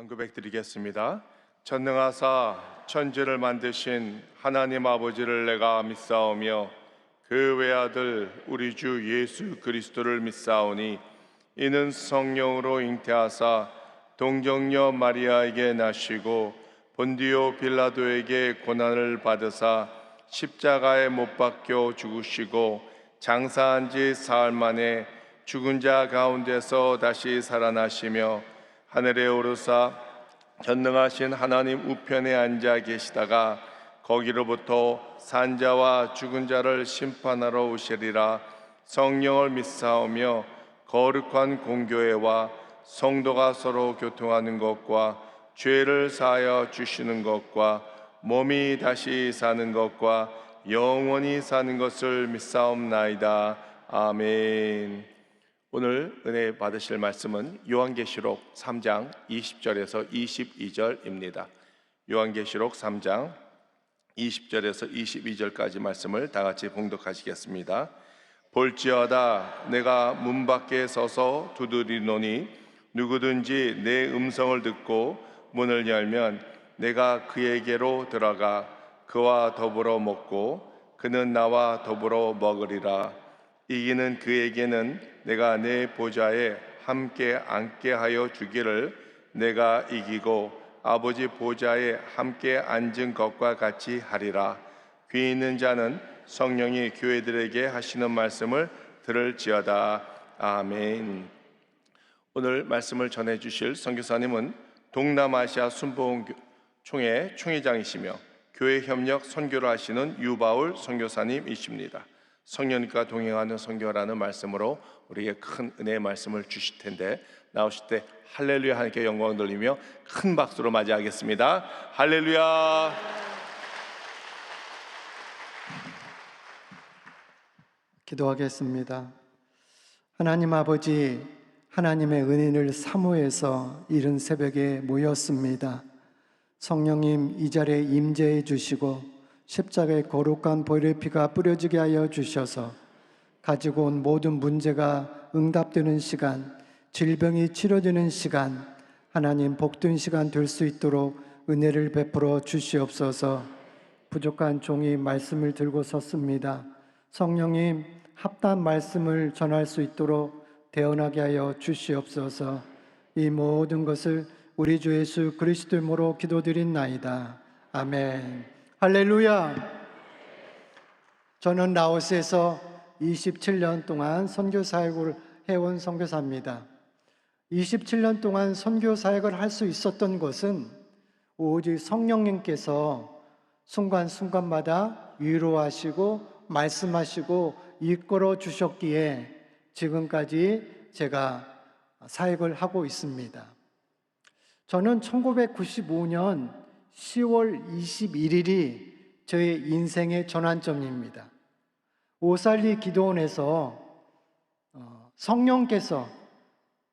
고백 드리겠습니다. 전능하사 천지를 만드신 하나님 아버지를 내가 믿사오며 그 외아들 우리 주 예수 그리스도를 믿사오니 이는 성령으로 잉태하사 동정녀 마리아에게 나시고 본디오 빌라도에게 고난을 받으사 십자가에 못 박혀 죽으시고 장사한 지 사흘 만에 죽은 자 가운데서 다시 살아나시며 하늘에 오르사 전능하신 하나님 우편에 앉아 계시다가 거기로부터 산자와 죽은 자를 심판하러 오시리라. 성령을 믿사오며 거룩한 공교회와 성도가 서로 교통하는 것과 죄를 사하여 주시는 것과 몸이 다시 사는 것과 영원히 사는 것을 믿사옵나이다. 아멘. 오늘 은혜 받으실 말씀은 요한계시록 3장 20절에서 22절입니다. 요한계시록 3장 20절에서 22절까지 말씀을 다 같이 봉독하시겠습니다. 볼지어다 내가 문 밖에 서서 두드리노니 누구든지 내 음성을 듣고 문을 열면 내가 그에게로 들어가 그와 더불어 먹고 그는 나와 더불어 먹으리라. 이기는 그에게는 내가 내 보좌에 함께 앉게 하여 주기를 내가 이기고 아버지 보좌에 함께 앉은 것과 같이 하리라. 귀 있는 자는 성령이 교회들에게 하시는 말씀을 들을지어다. 아멘. 오늘 말씀을 전해 주실 선교사님은 동남아시아 순복음총회 총회장이시며 교회 협력 선교를 하시는 유바울 선교사님이십니다. 성령님과 동행하는 선교라는 말씀으로 우리에게 큰 은혜의 말씀을 주실 텐데 나오실 때 할렐루야 하나님께 영광을 돌리며 큰 박수로 맞이하겠습니다. 할렐루야. 기도하겠습니다. 하나님 아버지, 하나님의 은혜를 사모해서 이른 새벽에 모였습니다. 성령님 이 자리에 임재해 주시고 십자가의 거룩한 보혈의 피가 뿌려지게 하여 주셔서 가지고 온 모든 문제가 응답되는 시간, 질병이 치료되는 시간, 하나님 복된 시간 될 수 있도록 은혜를 베풀어 주시옵소서. 부족한 종이 말씀을 들고 섰습니다. 성령님 합당한 말씀을 전할 수 있도록 대언하게 하여 주시옵소서. 이 모든 것을 우리 주 예수 그리스도 이름으로 기도드린나이다. 아멘. 할렐루야. 저는 라오스에서 27년 동안 선교 사역을 해온 선교사입니다. 27년 동안 선교 사역을 할 수 있었던 것은 오직 성령님께서 순간순간마다 위로하시고 말씀하시고 이끌어 주셨기에 지금까지 제가 사역을 하고 있습니다. 저는 1995년 10월 21일이 저의 인생의 전환점입니다. 오살리 기도원에서 성령께서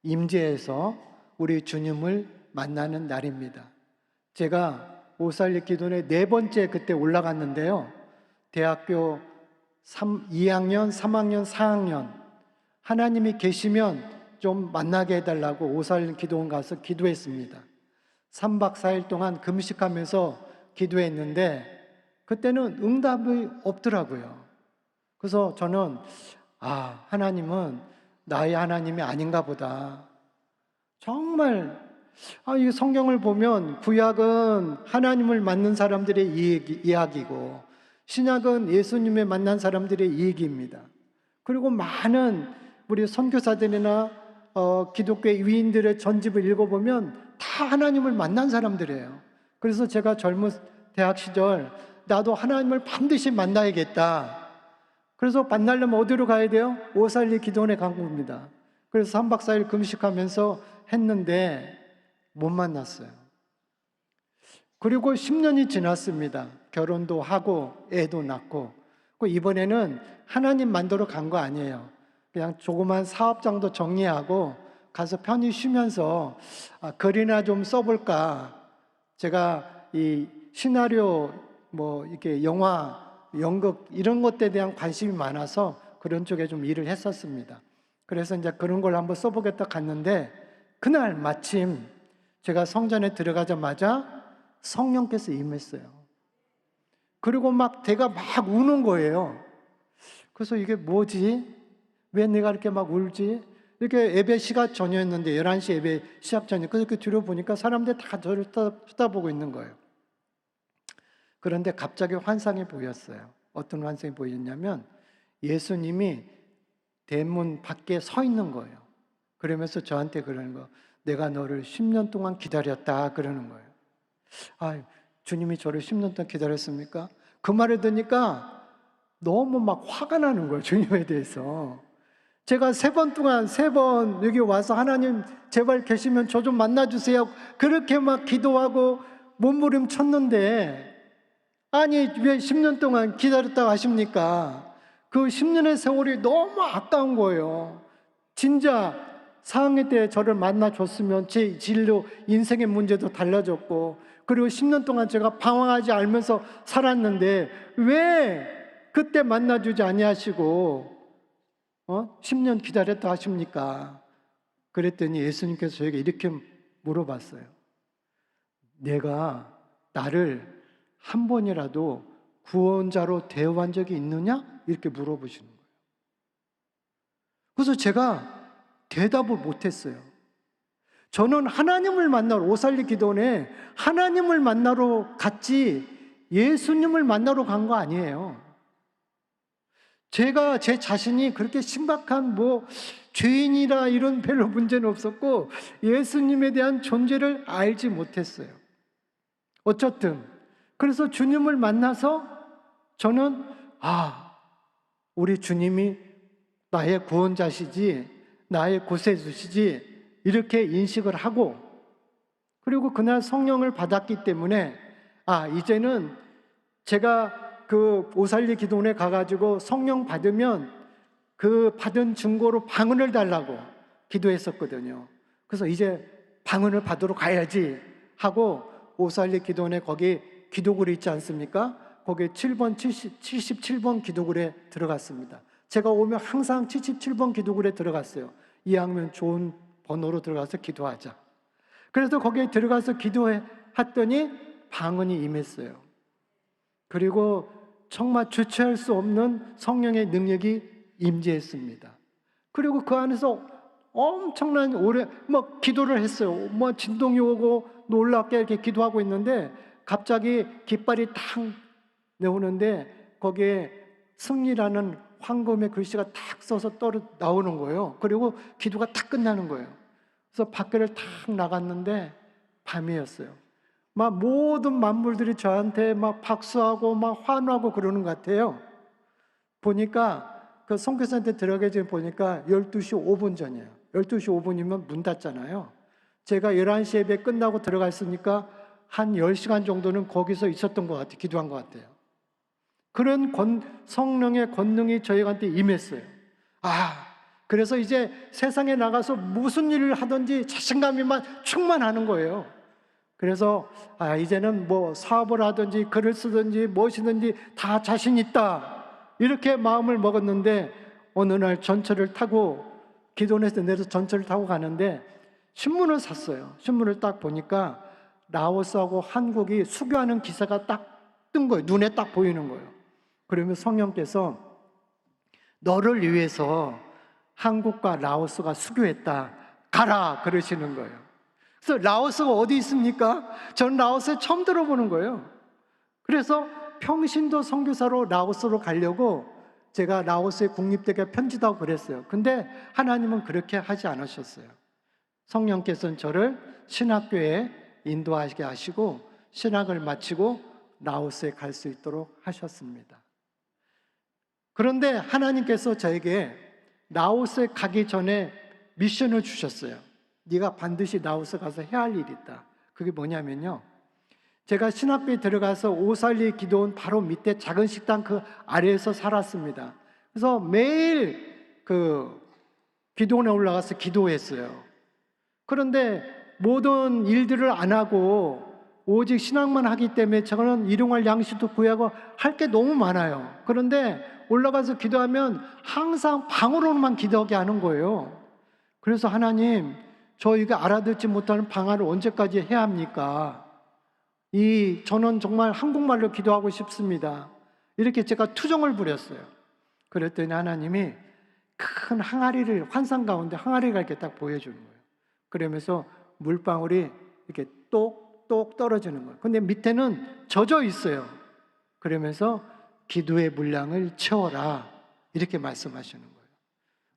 임재해서 우리 주님을 만나는 날입니다. 제가 오살리 기도원에 4번째 그때 올라갔는데요. 대학교 2학년, 3학년, 4학년 하나님이 계시면 좀 만나게 해달라고 오살리 기도원 가서 기도했습니다. 3박 4일 동안 금식하면서 기도했는데 그때는 응답이 없더라고요. 그래서 저는 하나님은 나의 하나님이 아닌가 보다. 정말 이 성경을 보면 구약은 하나님을 만난 사람들의 이야기고 신약은 예수님을 만난 사람들의 이야기입니다. 그리고 많은 우리 선교사들이나 기독교의 위인들의 전집을 읽어보면 다 하나님을 만난 사람들이에요. 그래서 제가 젊은 대학 시절 나도 하나님을 반드시 만나야겠다. 그래서 만나려면 어디로 가야 돼요? 오살리 기도원에 간 겁니다. 그래서 3박 4일 금식하면서 했는데 못 만났어요. 그리고 10년이 지났습니다. 결혼도 하고 애도 낳고 이번에는 하나님 만나러 간 거 아니에요. 그냥 조그만 사업장도 정리하고 가서 편히 쉬면서 글이나 좀 써볼까. 제가 이 시나리오 이렇게 영화, 연극 이런 것에 대한 관심이 많아서 그런 쪽에 좀 일을 했었습니다. 그래서 이제 그런 걸 한번 써보겠다 갔는데 그날 마침 제가 성전에 들어가자마자 성령께서 임했어요. 그리고 막 제가 막 우는 거예요. 그래서 이게 뭐지? 왜 내가 이렇게 막 울지? 이렇게 예배 시간 전이었는데 11시 예배 시작 전에 그렇게 뒤로 보니까 사람들이 다 저를 쳐다보고 있는 거예요. 그런데 갑자기 환상이 보였어요. 어떤 환상이 보였냐면 예수님이 대문 밖에 서 있는 거예요. 그러면서 저한테 그러는 거, 내가 너를 10년 동안 기다렸다 그러는 거예요. 아, 주님이 저를 10년 동안 기다렸습니까? 그 말을 듣니까 너무 막 화가 나는 거예요, 주님에 대해서. 제가 3번 여기 와서 하나님 제발 계시면 저 좀 만나주세요. 그렇게 막 기도하고 몸부림쳤는데 아니 왜 10년 동안 기다렸다고 하십니까? 그 10년의 세월이 너무 아까운 거예요. 진짜 4학년 때 저를 만나줬으면 제 진로 인생의 문제도 달라졌고 그리고 10년 동안 제가 방황하지 않으면서 살았는데 왜 그때 만나주지 아니하시고 10년 기다렸다 하십니까? 그랬더니 예수님께서 저에게 이렇게 물어봤어요. 내가 나를 한 번이라도 구원자로 대우한 적이 있느냐? 이렇게 물어보시는 거예요. 그래서 제가 대답을 못했어요. 저는 하나님을 만나러 오살리 기도원에 하나님을 만나러 갔지 예수님을 만나러 간 거 아니에요. 제가 제 자신이 그렇게 심각한 죄인이라 이런 별로 문제는 없었고 예수님에 대한 존재를 알지 못했어요. 어쨌든 그래서 주님을 만나서 저는 우리 주님이 나의 구원자시지 나의 구세주시지 이렇게 인식을 하고 그리고 그날 성령을 받았기 때문에 이제는 제가 그 오살리 기도원에 가가지고 성령 받으면 그 받은 증거로 방언을 달라고 기도했었거든요. 그래서 이제 방언을 받으러 가야지 하고 오살리 기도원에 거기 기도굴이 있지 않습니까? 거기 77번 기도굴에 들어갔습니다. 제가 오면 항상 77번 기도굴에 들어갔어요. 이왕이면 좋은 번호로 들어가서 기도하자. 그래서 거기에 들어가서 기도했더니 방언이 임했어요. 그리고 정말 주체할 수 없는 성령의 능력이 임재했습니다. 그리고 그 안에서 엄청난 오래 기도를 했어요. 진동이 오고 놀랍게 이렇게 기도하고 있는데 갑자기 깃발이 탁 내오는데 거기에 승리라는 황금의 글씨가 탁 써서 나오는 거예요. 그리고 기도가 탁 끝나는 거예요. 그래서 밖에를 탁 나갔는데 밤이었어요. 모든 만물들이 저한테 박수하고 환호하고 그러는 것 같아요. 보니까 그 선교사한테 들어가기 전에 보니까 12시 5분 전이에요. 12시 5분이면 문 닫잖아요. 제가 11시 예배 끝나고 들어갔으니까 한 10시간 정도는 거기서 있었던 것 같아요. 기도한 것 같아요. 그런 성령의 권능이 저희한테 임했어요. 그래서 이제 세상에 나가서 무슨 일을 하든지 자신감이 충만하는 거예요. 그래서 이제는 사업을 하든지 글을 쓰든지 무엇이든지 다 자신 있다 이렇게 마음을 먹었는데 어느 날 전철을 타고 기도원에서 내려서 전철을 타고 가는데 신문을 샀어요. 신문을 딱 보니까 라오스하고 한국이 수교하는 기사가 딱 뜬 거예요. 눈에 딱 보이는 거예요. 그러면 성령께서 너를 위해서 한국과 라오스가 수교했다. 가라 그러시는 거예요. 그래서 라오스가 어디 있습니까? 전 라오스에 처음 들어보는 거예요. 그래서 평신도 선교사로 라오스로 가려고 제가 라오스의 국립대학에 편지도 하고 그랬어요. 근데 하나님은 그렇게 하지 않으셨어요. 성령께서는 저를 신학교에 인도하게 하시고 신학을 마치고 라오스에 갈 수 있도록 하셨습니다. 그런데 하나님께서 저에게 라오스에 가기 전에 미션을 주셨어요. 네가 반드시 라오스 가서 해야 할 일이 있다. 그게 뭐냐면요, 제가 신학교에 들어가서 오살리 기도원 바로 밑에 작은 식당 그 아래에서 살았습니다. 그래서 매일 그 기도원에 올라가서 기도했어요. 그런데 모든 일들을 안 하고 오직 신앙만 하기 때문에 저는 일용할 양식도 구하고 할 게 너무 많아요. 그런데 올라가서 기도하면 항상 방으로만 기도하게 하는 거예요. 그래서 하나님, 저희가 알아듣지 못하는 방언을 언제까지 해야 합니까? 저는 정말 한국말로 기도하고 싶습니다. 이렇게 제가 투정을 부렸어요. 그랬더니 하나님이 큰 항아리를, 환상 가운데 항아리가 이렇게 딱 보여주는 거예요. 그러면서 물방울이 이렇게 똑똑 떨어지는 거예요. 근데 밑에는 젖어 있어요. 그러면서 기도의 분량을 채워라, 이렇게 말씀하시는 거예요.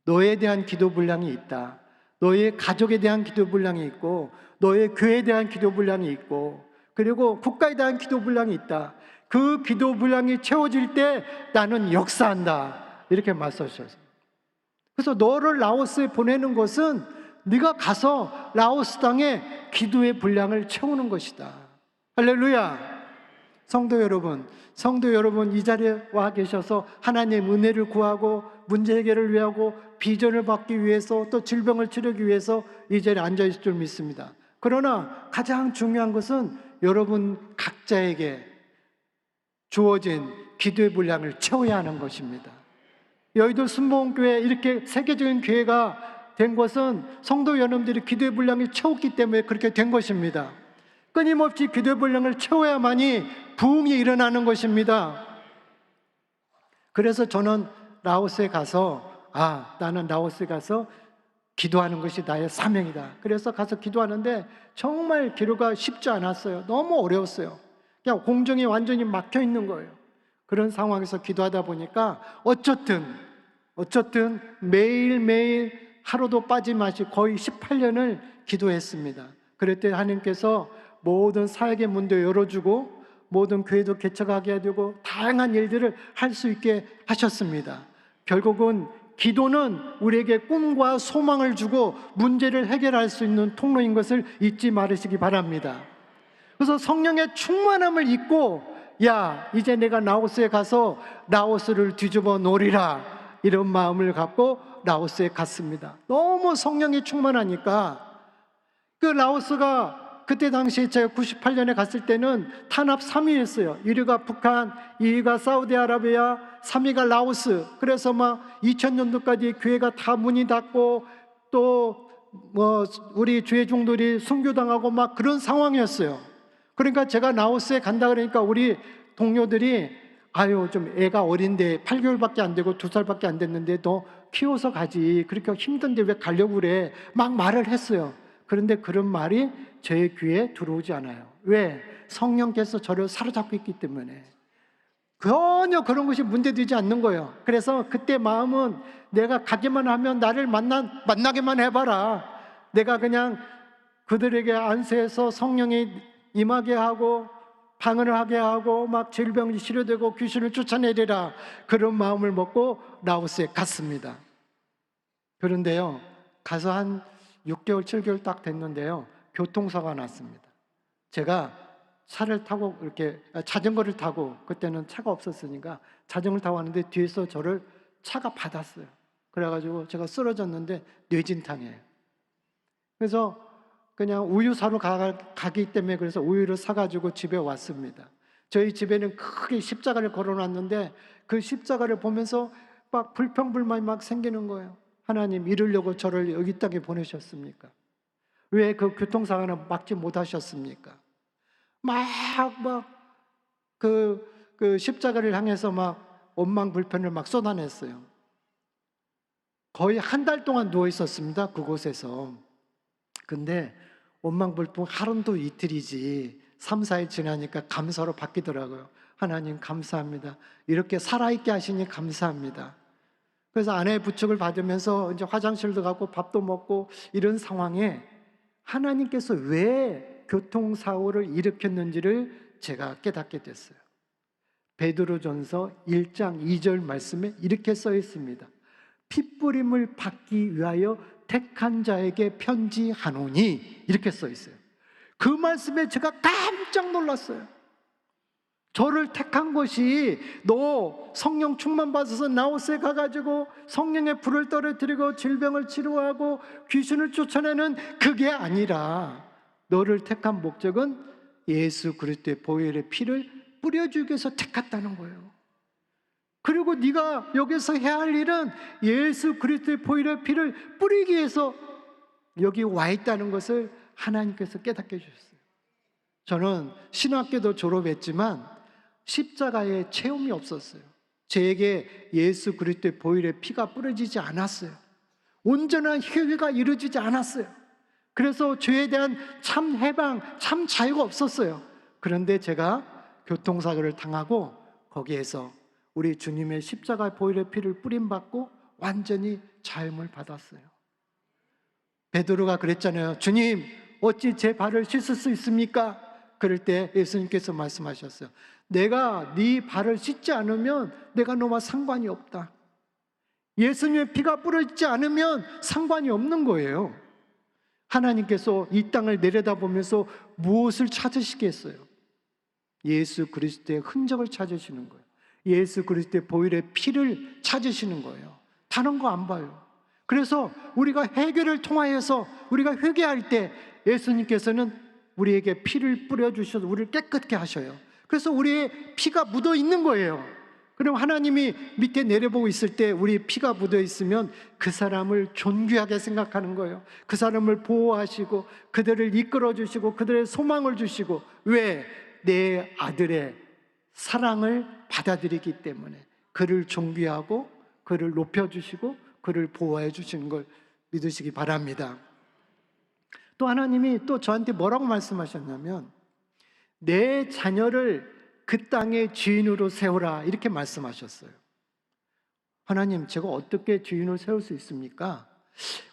너에 대한 기도 분량이 있다. 너의 가족에 대한 기도 분량이 있고, 너의 교회에 대한 기도 분량이 있고, 그리고 국가에 대한 기도 분량이 있다. 그 기도 분량이 채워질 때 나는 역사한다, 이렇게 말씀하셨어요. 그래서 너를 라오스에 보내는 것은 네가 가서 라오스 땅에 기도의 분량을 채우는 것이다. 할렐루야. 성도 여러분, 이 자리에 와 계셔서 하나님의 은혜를 구하고 문제 해결을 위하고 비전을 받기 위해서, 또 질병을 치르기 위해서 이 자리에 앉아 있을 줄 믿습니다. 그러나 가장 중요한 것은 여러분 각자에게 주어진 기도의 분량을 채워야 하는 것입니다. 여의도 순복음교회 이렇게 세계적인 교회가 된 것은 성도 여러분들이 기도의 분량을 채웠기 때문에 그렇게 된 것입니다. 끊임없이 기도의 분량을 채워야만이 부흥이 일어나는 것입니다. 그래서 저는 라오스에 가서 나는 라오스에 가서 기도하는 것이 나의 사명이다. 그래서 가서 기도하는데 정말 기도가 쉽지 않았어요. 너무 어려웠어요. 그냥 공정이 완전히 막혀 있는 거예요. 그런 상황에서 기도하다 보니까 어쨌든 매일매일 하루도 빠짐없이 거의 18년을 기도했습니다. 그랬더니 하나님께서 모든 사역의 문도 열어주고 모든 교회도 개척하게 되고 다양한 일들을 할 수 있게 하셨습니다. 결국은 기도는 우리에게 꿈과 소망을 주고 문제를 해결할 수 있는 통로인 것을 잊지 말으시기 바랍니다. 그래서 성령의 충만함을 잊고 이제 내가 라오스에 가서 라오스를 뒤집어 놓으리라, 이런 마음을 갖고 라오스에 갔습니다. 너무 성령이 충만하니까 그 라오스가 그때 당시에 제가 98년에 갔을 때는 탄압 3위였어요. 1위가 북한, 2위가 사우디아라비아, 3위가 라오스. 그래서 막 2000년도까지 교회가 다 문이 닫고 또 우리 주의 종들이 순교당하고 막 그런 상황이었어요. 그러니까 제가 라오스에 간다 그러니까 우리 동료들이 좀 애가 어린데 8개월밖에 안 되고 2살밖에 안 됐는데 너 키워서 가지, 그렇게 힘든데 왜 가려고 그래, 막 말을 했어요. 그런데 그런 말이 제 귀에 들어오지 않아요. 왜? 성령께서 저를 사로잡고 있기 때문에. 전혀 그런 것이 문제되지 않는 거예요. 그래서 그때 마음은 내가 가기만 하면 나를 만나게만 해봐라. 내가 그냥 그들에게 안수해서 성령이 임하게 하고 방언을 하게 하고 막 질병이 치료되고 귀신을 쫓아내리라, 그런 마음을 먹고 라오스에 갔습니다. 그런데요, 가서 한 6개월, 7개월 딱 됐는데요, 교통사고가 났습니다. 제가 차를 타고 이렇게 자전거를 타고, 그때는 차가 없었으니까 자전거를 타고 왔는데 뒤에서 저를 차가 받았어요. 그래가지고 제가 쓰러졌는데 뇌진탕이에요. 그래서 그냥 우유 사러 가기 때문에 그래서 우유를 사가지고 집에 왔습니다. 저희 집에는 크게 십자가를 걸어놨는데 그 십자가를 보면서 막 불평불만이 막 생기는 거예요. 하나님, 이러려고 저를 여기 땅에 보내셨습니까? 왜 그 교통사고는 막지 못하셨습니까? 그 십자가를 향해서 막 원망 불편을 막 쏟아냈어요. 거의 한 달 동안 누워 있었습니다, 그곳에서. 근데 원망 불평 하루도 이틀이지 3, 4일 지나니까 감사로 바뀌더라고요. 하나님 감사합니다. 이렇게 살아있게 하시니 감사합니다. 그래서 아내의 부축을 받으면서 이제 화장실도 가고 밥도 먹고 이런 상황에 하나님께서 왜 교통사고를 일으켰는지를 제가 깨닫게 됐어요. 베드로전서 1장 2절 말씀에 이렇게 써 있습니다. 핏부림을 받기 위하여 택한 자에게 편지하노니, 이렇게 써 있어요. 그 말씀에 제가 깜짝 놀랐어요. 저를 택한 것이 너 성령 충만 받아서 라오스에 가가지고 성령의 불을 떨어뜨리고 질병을 치료하고 귀신을 쫓아내는 그게 아니라 너를 택한 목적은 예수 그리스도의 보혈의 피를 뿌려주기 위해서 택했다는 거예요. 그리고 네가 여기서 해야 할 일은 예수 그리스도의 보혈의 피를 뿌리기 위해서 여기 와 있다는 것을 하나님께서 깨닫게 해주셨어요. 저는 신학교도 졸업했지만 십자가의 체험이 없었어요. 저에게 예수 그리스도의 보혈의 피가 뿌려지지 않았어요. 온전한 회개가 이루어지지 않았어요. 그래서 죄에 대한 참 해방, 참 자유가 없었어요. 그런데 제가 교통사고를 당하고 거기에서 우리 주님의 십자가 보혈의 피를 뿌림받고 완전히 자유를 받았어요. 베드로가 그랬잖아요. 주님, 어찌 제 발을 씻을 수 있습니까? 그럴 때 예수님께서 말씀하셨어요. 내가 네 발을 씻지 않으면 내가 너와 상관이 없다. 예수님의 피가 뿌려지지 않으면 상관이 없는 거예요. 하나님께서 이 땅을 내려다보면서 무엇을 찾으시겠어요? 예수 그리스도의 흔적을 찾으시는 거예요. 예수 그리스도의 보혈의 피를 찾으시는 거예요. 다른 거 안 봐요. 그래서 우리가 회개를 통하여서 우리가 회개할 때 예수님께서는 우리에게 피를 뿌려주셔서 우리를 깨끗게 하셔요. 그래서 우리의 피가 묻어 있는 거예요. 그럼 하나님이 밑에 내려보고 있을 때 우리 피가 묻어 있으면 그 사람을 존귀하게 생각하는 거예요. 그 사람을 보호하시고 그들을 이끌어 주시고 그들의 소망을 주시고, 왜? 내 아들의 사랑을 받아들이기 때문에 그를 존귀하고 그를 높여주시고 그를 보호해 주시는 걸 믿으시기 바랍니다. 또 하나님이 또 저한테 뭐라고 말씀하셨냐면, 내 자녀를 그 땅의 주인으로 세우라, 이렇게 말씀하셨어요. 하나님, 제가 어떻게 주인으로 세울 수 있습니까?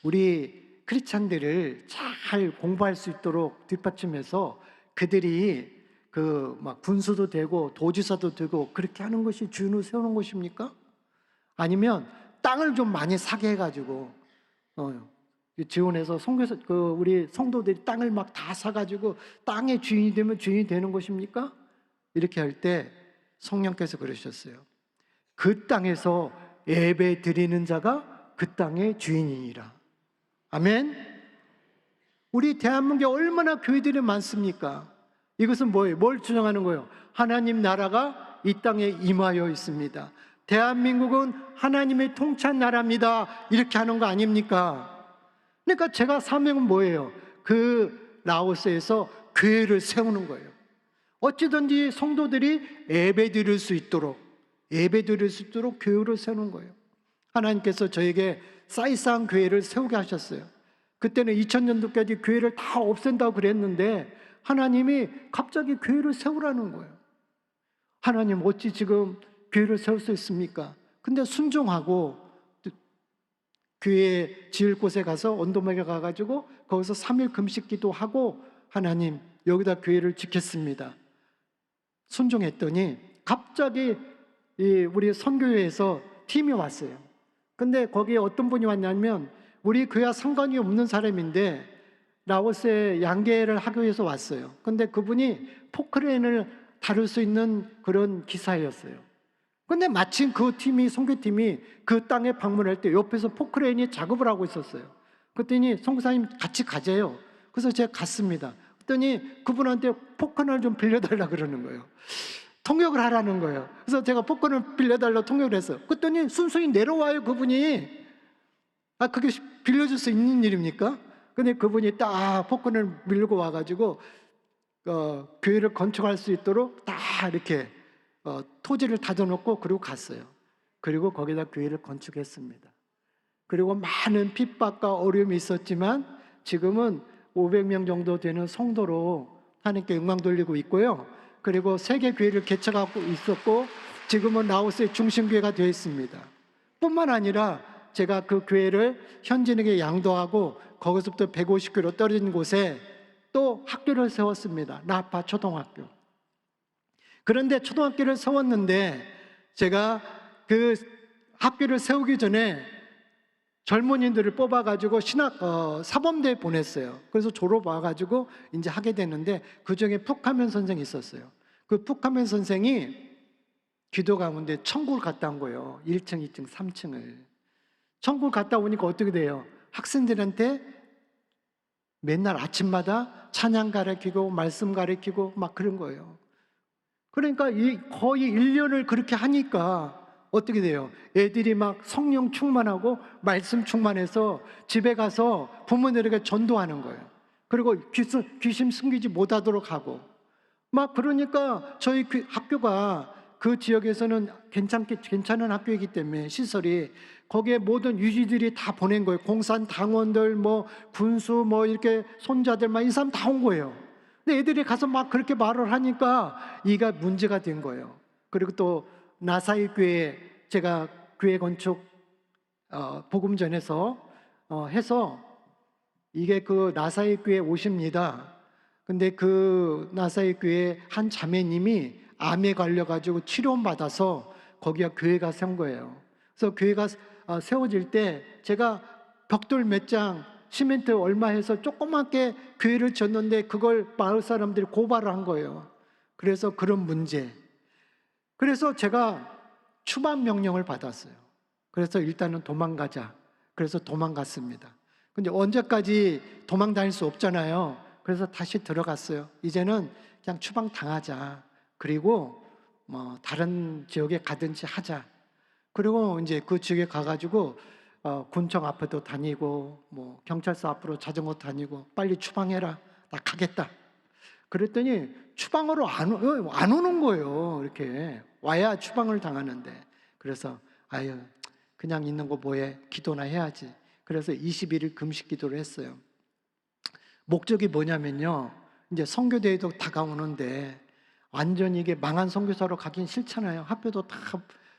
우리 크리스찬들을 잘 공부할 수 있도록 뒷받침해서 그들이 막 군수도 되고 도지사도 되고 그렇게 하는 것이 주인으로 세우는 것입니까? 아니면 땅을 좀 많이 사게 해가지고 지원해서 성교사 우리 성도들이 땅을 막 다 사가지고 땅의 주인이 되면 주인이 되는 것입니까? 이렇게 할 때 성령께서 그러셨어요. 그 땅에서 예배 드리는 자가 그 땅의 주인이니라. 아멘. 우리 대한민국에 얼마나 교회들이 많습니까? 이것은 뭐예요? 뭘 주장하는 거예요? 하나님 나라가 이 땅에 임하여 있습니다. 대한민국은 하나님의 통치한 나라입니다. 이렇게 하는 거 아닙니까? 그러니까 제가 사명은 뭐예요? 그 라오스에서 교회를 세우는 거예요. 어찌든지 성도들이 예배 드릴 수 있도록 교회를 세우는 거예요. 하나님께서 저에게 사이상 교회를 세우게 하셨어요. 그때는 2000년도까지 교회를 다 없앤다고 그랬는데 하나님이 갑자기 교회를 세우라는 거예요. 하나님, 어찌 지금 교회를 세울 수 있습니까? 근데 순종하고 교회 지을 곳에 가서 언도맥에 가가지고 거기서 3일 금식 기도하고, 하나님 여기다 교회를 짓겠습니다. 순종했더니 갑자기 우리 선교회에서 팀이 왔어요. 근데 거기에 어떤 분이 왔냐면 우리 교회와 상관이 없는 사람인데 라오스의 양계를 하기 위해서 왔어요. 근데 그분이 포크레인을 다룰 수 있는 그런 기사였어요. 근데 마침 그 팀이, 선교팀이 그 땅에 방문할 때 옆에서 포크레인이 작업을 하고 있었어요. 그랬더니 선교사님 같이 가재요. 그래서 제가 갔습니다. 그랬더니 그분한테 포크레인을 좀 빌려달라 그러는 거예요. 통역을 하라는 거예요. 그래서 제가 포크레인을 빌려달라 통역을 했어요. 그랬더니 순순히 내려와요, 그분이. 그게 빌려줄 수 있는 일입니까? 근데 그분이 딱 포크레인을 밀고 와가지고 교회를 건축할 수 있도록 딱 이렇게 토지를 다져놓고 그리고 갔어요. 그리고 거기다 교회를 건축했습니다. 그리고 많은 핍박과 어려움이 있었지만 지금은 500명 정도 되는 성도로 하나님께 영광 돌리고 있고요. 그리고 세계 교회를 개척하고 있었고 지금은 라오스의 중심교회가 되어 있습니다. 뿐만 아니라 제가 그 교회를 현지인에게 양도하고 거기서부터 150km 떨어진 곳에 또 학교를 세웠습니다. 나파 초등학교. 그런데 초등학교를 세웠는데 제가 그 학교를 세우기 전에 젊은이들을 뽑아가지고 사범대에 보냈어요. 그래서 졸업 와가지고 이제 하게 되는데 그 중에 푹하면 선생이 있었어요. 그 푹하면 선생이 기도 가운데 천국을 갔다 온 거예요. 1층, 2층, 3층을. 천국을 갔다 오니까 어떻게 돼요? 학생들한테 맨날 아침마다 찬양 가르치고 말씀 가르치고 막 그런 거예요. 그러니까 거의 1년을 그렇게 하니까 어떻게 돼요? 애들이 막 성령 충만하고 말씀 충만해서 집에 가서 부모님에게 전도하는 거예요. 그리고 귀신 숨기지 못하도록 하고 막 그러니까 저희 학교가 그 지역에서는 괜찮은 학교이기 때문에 시설이 거기에 모든 유지들이 다 보낸 거예요. 공산 당원들 뭐 군수 뭐 이렇게 손자들 막 이 사람 다 온 거예요. 근데 애들이 가서 막 그렇게 말을 하니까 이가 문제가 된 거예요. 그리고 또 나사이 교회 제가 교회 건축 복음 전에서 해서 이게 그 나사이 교회 오십니다. 근데 그 나사이 교회 한 자매님이 암에 걸려가지고 치료 받아서 거기가 교회가 세운 거예요. 그래서 교회가 세워질 때 제가 벽돌 몇 장, 시멘트 얼마 해서 조그맣게 교회를 졌는데 그걸 마을 사람들이 고발을 한 거예요. 그래서 그런 문제. 그래서 제가 추방 명령을 받았어요. 그래서 일단은 도망가자. 그래서 도망갔습니다. 근데 언제까지 도망 다닐 수 없잖아요. 그래서 다시 들어갔어요. 이제는 그냥 추방 당하자. 그리고 뭐 다른 지역에 가든지 하자. 그리고 이제 그 지역에 가가지고 군청 앞에도 다니고 뭐 경찰서 앞으로 자전거 다니고 빨리 추방해라. 나 가겠다. 그랬더니 추방으로 안 오는 거예요. 이렇게 와야 추방을 당하는데. 그래서 아유 그냥 있는 거 뭐해? 기도나 해야지. 그래서 21일 금식 기도를 했어요. 목적이 뭐냐면요. 이제 선교대회도 다가오는데 완전히 이게 망한 선교사로 가긴 싫잖아요. 학교도 다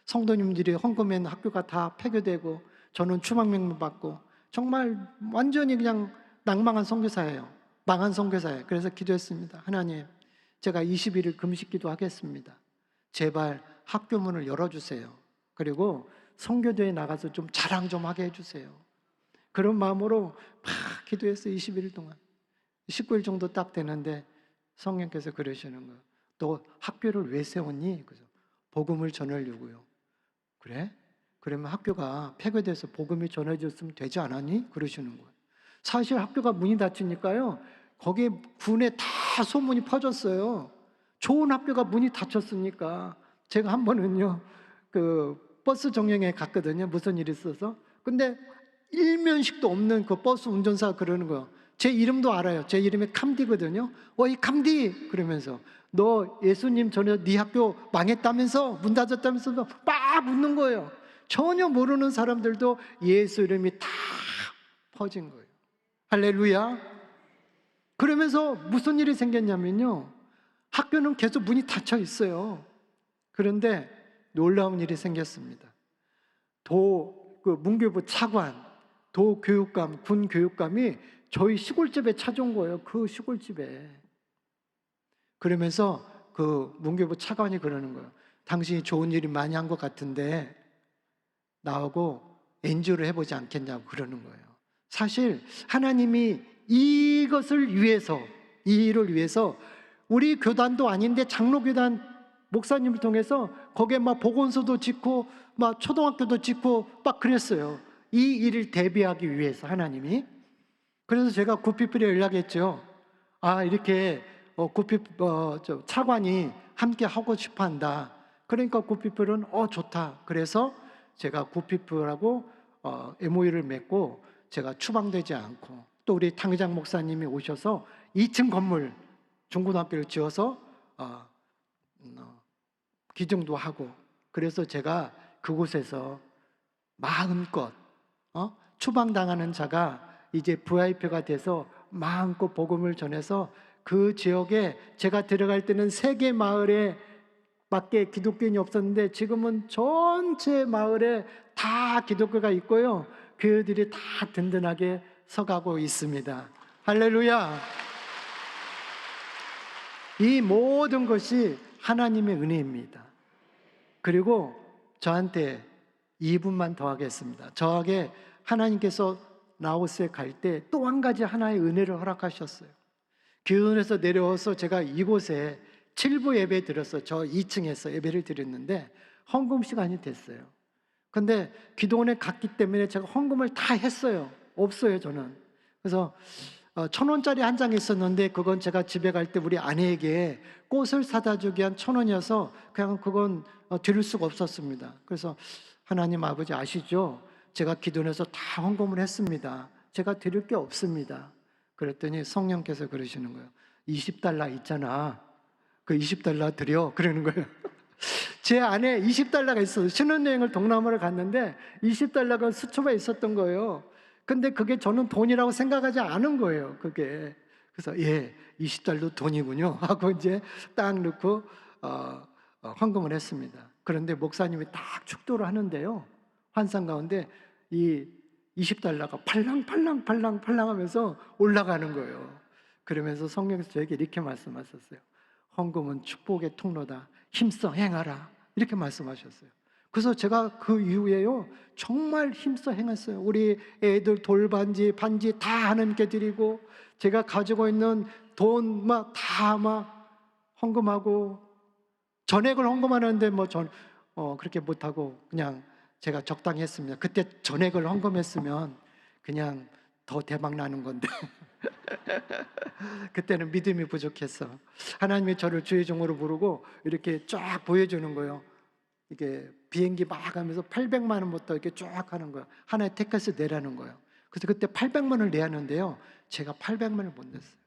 성도님들이 헌금한 학교가 다 폐교되고 저는 추방명령 받고 정말 완전히 그냥 낭망한 선교사예요. 망한 선교사예요. 그래서 기도했습니다. 하나님, 제가 21일 금식 기도하겠습니다. 제발 학교 문을 열어주세요. 그리고 선교대회에 나가서 좀 자랑 좀 하게 해주세요. 그런 마음으로 막 기도했어요. 21일 동안. 19일 정도 딱 되는데 성령께서 그러시는 거예요. 너 학교를 왜 세웠니? 그래서 복음을 전하려고요. 그래? 그러면 학교가 폐교돼서 복음이 전해졌으면 되지 않았니? 그러시는 거예요. 사실 학교가 문이 닫히니까요. 거기에 군에 다 소문이 퍼졌어요. 좋은 학교가 문이 닫혔으니까. 제가 한 번은요. 그 버스 정류장에 갔거든요. 무슨 일이 있어서. 근데 일면식도 없는 그 버스 운전사가 그러는 거예요. 제 이름도 알아요. 제 이름이 캄디거든요. 이 캄디! 그러면서 너 예수님 전에 네 학교 망했다면서 문 닫았다면서 막 묻는 거예요. 전혀 모르는 사람들도 예수 이름이 다 퍼진 거예요. 할렐루야. 그러면서 무슨 일이 생겼냐면요. 학교는 계속 문이 닫혀 있어요. 그런데 놀라운 일이 생겼습니다. 그 문교부 차관, 도교육감, 군교육감이 저희 시골집에 찾아온 거예요. 그 시골집에. 그러면서 그 문교부 차관이 그러는 거예요. 당신이 좋은 일이 많이 한 것 같은데 나하고 엔조를 해보지 않겠냐고 그러는 거예요. 사실 하나님이 이것을 위해서, 이 일을 위해서 우리 교단도 아닌데 장로교단 목사님을 통해서 거기에 막 보건소도 짓고 막 초등학교도 짓고 막 그랬어요. 이 일을 대비하기 위해서 하나님이. 그래서 제가 구피플에 연락했죠. 이렇게 차관이 함께 하고 싶어 한다. 그러니까 구피플은 좋다. 그래서 제가 구피플하고 MOU를 맺고 제가 추방되지 않고 또 우리 당회장 목사님이 오셔서 2층 건물 중고등학교를 지어서 기증도 하고 그래서 제가 그곳에서 마음껏 추방당하는 자가 이제 VIP가 돼서 마음껏 복음을 전해서 그 지역에 제가 들어갈 때는 3개 마을에 밖에 기독교인이 없었는데 지금은 전체 마을에 다 기독교가 있고요. 교회들이 다 든든하게 서가고 있습니다. 할렐루야. 이 모든 것이 하나님의 은혜입니다. 그리고 저한테 2분만 더 하겠습니다. 저에게 하나님께서 라오스에 갈 때 또 한 가지 하나의 은혜를 허락하셨어요. 교회에서 내려와서 제가 이곳에 7부 예배 드렸어요. 저 2층에서 예배를 드렸는데 헌금 시간이 됐어요. 근데 기도원에 갔기 때문에 제가 헌금을 다 했어요. 없어요, 저는. 그래서 1,000원짜리 한 장이 있었는데 그건 제가 집에 갈 때 우리 아내에게 꽃을 사다 주기 위한 1,000원이어서 그냥 그건 드릴 수가 없었습니다. 그래서 하나님 아버지 아시죠? 제가 기도해서 다 헌금을 했습니다. 제가 드릴 게 없습니다. 그랬더니 성령께서 그러시는 거예요. 20달러 있잖아. 그 20달러 드려. 그러는 거예요. 제 안에 20달러가 있어요. 신혼여행을 동남아를 갔는데 20달러가 수첩에 있었던 거예요. 근데 그게 저는 돈이라고 생각하지 않은 거예요. 그게. 그래서 20달러 돈이군요 하고 이제 딱 넣고 헌금을 했습니다. 그런데 목사님이 딱 축도를 하는데요, 환상 가운데 이 20달러가 팔랑팔랑 하면서 올라가는 거예요. 그러면서 성경에서 저에게 이렇게 말씀하셨어요. 헌금은 축복의 통로다. 힘써 행하라. 이렇게 말씀하셨어요. 그래서 제가 그 이후에요, 정말 힘써 행했어요. 우리 애들 돌반지, 반지 다 하나님께 드리고, 제가 가지고 있는 돈 다 헌금하고, 전액을 헌금하는데 그렇게 못하고 그냥 제가 적당히 했습니다. 그때 전액을 헌금했으면 그냥 더 대박 나는 건데 그때는 믿음이 부족했어. 하나님이 저를 주의 종으로 부르고 이렇게 쫙 보여주는 거예요. 이게 비행기 막 하면서 800만 원부터 이렇게 쫙 하는 거예요. 하나의 택배스 내라는 거예요. 그래서 그때 800만 원을 내야 하는데요, 제가 800만 원을 못 냈어요.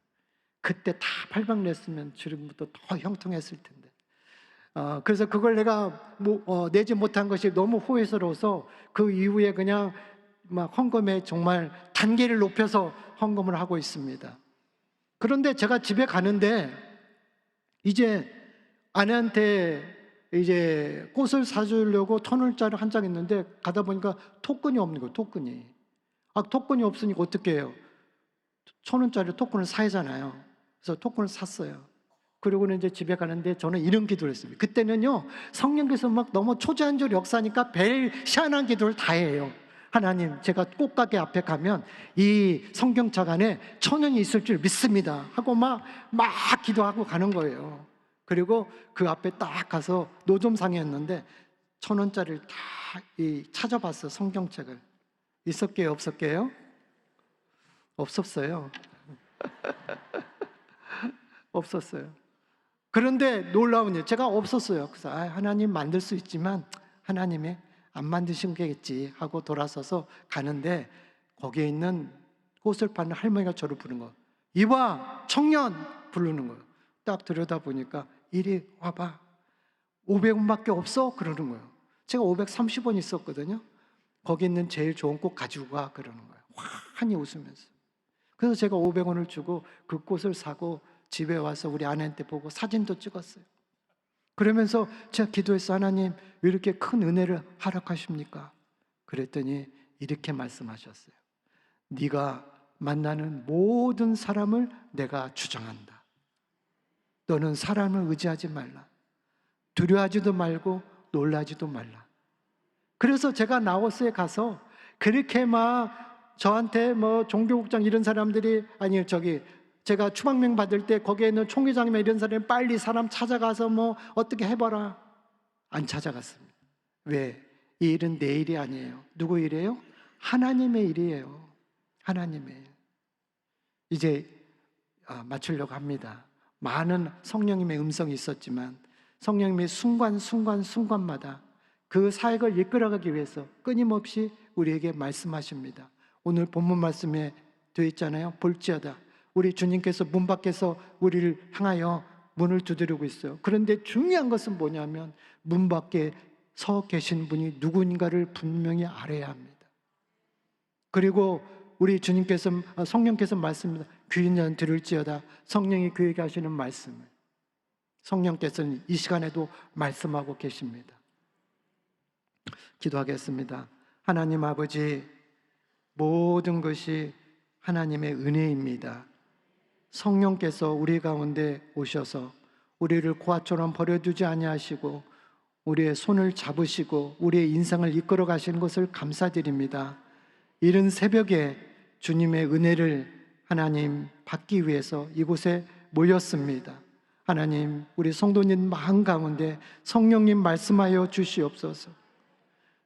그때 다 800 냈으면 지금부터 더 형통했을 텐데. 그래서 그걸 내가 내지 못한 것이 너무 후회스러워서 그 이후에 그냥 헌금에 정말 단계를 높여서 헌금을 하고 있습니다. 그런데 제가 집에 가는데 이제 아내한테 이제 꽃을 사주려고 1,000원짜리 한 장 있는데 가다 보니까 토큰이 없는 거예요. 토큰이 없으니까 어떻게 해요? 1,000원짜리 토큰을 사야잖아요. 그래서 토큰을 샀어요. 그리고는 이제 집에 가는데 저는 이런 기도를 했습니다. 그때는요, 성령께서 너무 초자연적 역사니까 별 희한한 기도를 다 해요. 하나님, 제가 꽃가게 앞에 가면 이 성경책 안에 1,000원이 있을 줄 믿습니다 하고 막 기도하고 가는 거예요. 그리고 그 앞에 딱 가서 노점상이었는데 1,000원짜리를 다 찾아봤어요. 성경책을. 있었게요, 없었게요? 없었어요. 없었어요. 그런데 놀라운 일, 제가 없었어요. 그래서 하나님 만들 수 있지만 하나님이 안 만드신 게겠지 하고 돌아서서 가는데 거기에 있는 꽃을 파는 할머니가 저를 부른 거예요. 이봐 청년, 부르는 거예요. 딱 들여다보니까 이리 와봐, 500원밖에 없어? 그러는 거예요. 제가 530원 있었거든요. 거기 있는 제일 좋은 꽃 가지고 가, 그러는 거예요. 환히 웃으면서. 그래서 제가 500원을 주고 그 꽃을 사고 집에 와서 우리 아내한테 보고 사진도 찍었어요. 그러면서 제가 기도했어. 하나님, 왜 이렇게 큰 은혜를 허락하십니까? 그랬더니 이렇게 말씀하셨어요. 네가 만나는 모든 사람을 내가 주장한다. 너는 사람을 의지하지 말라. 두려워하지도 말고 놀라지도 말라. 그래서 제가 라오스에 가서 그렇게 저한테 종교국장 이런 사람들이, 제가 추방명 받을 때 거기에 있는 총회장이나 이런 사람이 빨리 사람 찾아가서 어떻게 해봐라. 안 찾아갔습니다. 왜? 이 일은 내 일이 아니에요. 누구 일이에요? 하나님의 일이에요. 하나님의. 이제 맞추려고 합니다. 많은 성령님의 음성이 있었지만 성령님의 순간마다 그 사역을 이끌어가기 위해서 끊임없이 우리에게 말씀하십니다. 오늘 본문 말씀에 되어 있잖아요. 볼지어다. 우리 주님께서 문 밖에서 우리를 향하여 문을 두드리고 있어요. 그런데 중요한 것은 뭐냐면 문 밖에 서 계신 분이 누구인가를 분명히 알아야 합니다. 그리고 우리 주님께서, 성령께서 말씀합니다. 귀인 자는 들을지어다. 성령이 그에게 하시는 말씀을 성령께서는 이 시간에도 말씀하고 계십니다. 기도하겠습니다. 하나님 아버지, 모든 것이 하나님의 은혜입니다. 성령께서 우리 가운데 오셔서 우리를 고아처럼 버려두지 아니하시고 우리의 손을 잡으시고 우리의 인생을 이끌어 가시는 것을 감사드립니다. 이른 새벽에 주님의 은혜를 하나님 받기 위해서 이곳에 모였습니다. 하나님, 우리 성도님 마음 가운데 성령님 말씀하여 주시옵소서.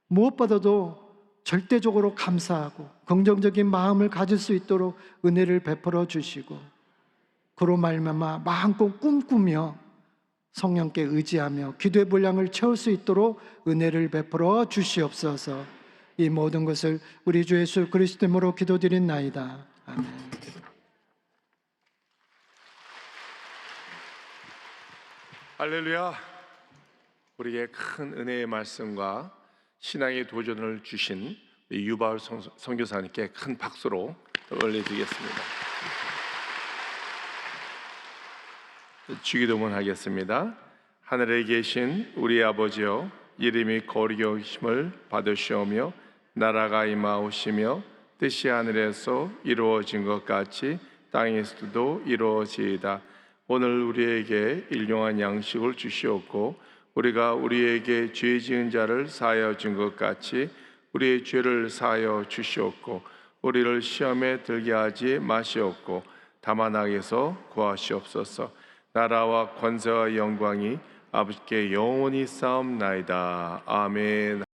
무엇보다도 절대적으로 감사하고 긍정적인 마음을 가질 수 있도록 은혜를 베풀어 주시고, 그로 말미암아 마음껏 꿈꾸며 성령께 의지하며 기도의 분량을 채울 수 있도록 은혜를 베풀어 주시옵소서. 이 모든 것을 우리 주 예수 그리스도 이름으로 기도드린나이다. 아멘. 할렐루야. 우리에게 큰 은혜의 말씀과 신앙의 도전을 주신 유바울 선교사님께 큰 박수로 올려드리겠습니다. 주기도문 하겠습니다. 하늘에 계신 우리 아버지여, 이름이 거룩히 여기심을 받으시오며 나라가 임하오시며 뜻이 하늘에서 이루어진 것 같이 땅에서도 이루어지이다. 오늘 우리에게 일용할 양식을 주시옵고 우리가 우리에게 죄 지은 자를 사하여 준 것 같이 우리의 죄를 사하여 주시옵고 우리를 시험에 들게 하지 마시옵고 다만 악에서 구하시옵소서. 나라와 권세와 영광이 아버지께 영원히 쌓옵나이다. 아멘.